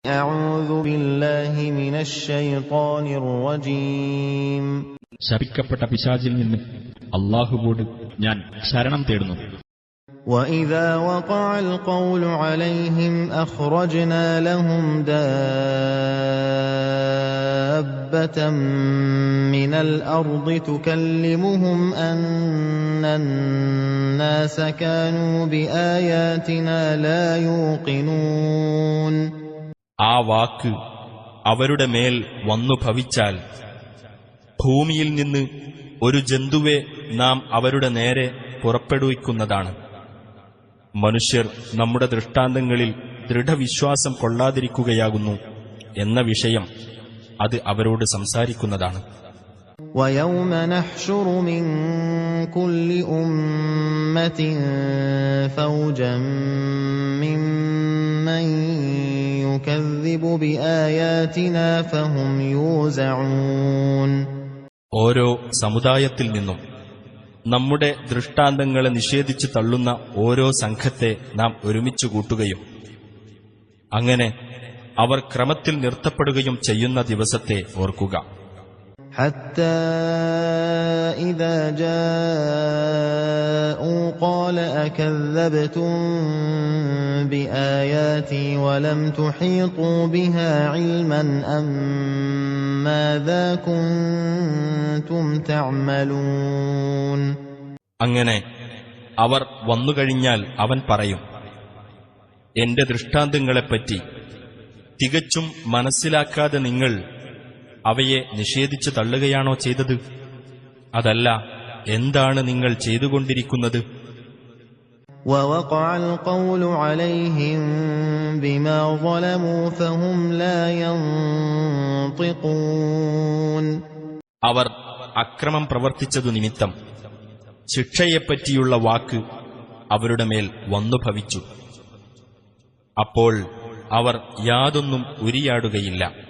أعوذ بالله من الشيطان الرجيم ശപിക്കപ്പെട്ട പിശാചിൽ നിന്ന് അല്ലാഹുവോട് ഞാൻ ശരണം തേടുന്നു. وإذا وقع القول عليهم أخرجنا لهم دابة من الأرض تكلمهم أن الناس كانوا بآياتنا لا يوقنون. ആ വാക്ക് അവരുടെ മേൽ വന്നു ഭവിച്ചാൽ ഭൂമിയിൽ നിന്ന് ഒരു ജന്തുവെ നാം അവരുടെ നേരെ പുറപ്പെടുവിക്കുന്നതാണ്. മനുഷ്യർ നമ്മുടെ ദൃഷ്ടാന്തങ്ങളിൽ ദൃഢവിശ്വാസം കൊള്ളാതിരിക്കുകയാകുന്നു എന്ന വിഷയം അത് അവരോട് സംസാരിക്കുന്നതാണ്. وَيَوْمَ نَحْشُرُ مِنْ كُلِّ أُمَّةٍ فَوْجًا مِّمَّنْ يُكَذِّبُ بِآيَاتِنَا فَهُمْ يُوزَعُونَ. ഓരോ സമുദായത്തിൽ നിന്നും നമ്മുടെ ദൃഷ്ടാന്തങ്ങളെ നിഷേധിച്ചു തള്ളുന്ന ഓരോ സംഘത്തെ നാം ഒരുമിച്ചു കൂട്ടുകയും അങ്ങനെ അവർ ക്രമത്തിൽ നിർത്തപ്പെടുകയും ചെയ്യുന്ന ദിവസത്തെ ഓർക്കുക. حتى إذا جاءوا قال أكذبتم بآياتي ولم تحيطوا بها علما أم ماذا كنتم تعملون. അങ്ങനെ അവർ വന്നുകഴിഞ്ഞാൽ അവൻ പറയും, എന്റെ ദൃഷ്ടാന്തങ്ങളെപ്പറ്റി തികച്ചും മനസ്സിലാക്കാതെ നിങ്ങൾ അവയെ നിഷേധിച്ചു തള്ളുകയാണോ ചെയ്തത്? അതല്ല, എന്താണ് നിങ്ങൾ ചെയ്തുകൊണ്ടിരിക്കുന്നത്? وَوَقَعَ الْقَوْلُ عَلَيْهِمْ بِمَا ظَلَمُوا فَهُمْ لَا يَنطِقُونَ. അവർ അക്രമം പ്രവർത്തിച്ചതു നിമിത്തം ശിക്ഷയെപ്പറ്റിയുള്ള വാക്ക് അവരുടെ മേൽ വന്നു ഭവിച്ചു. അപ്പോൾ അവർ യാതൊന്നും ഉരിയാടുകയില്ല.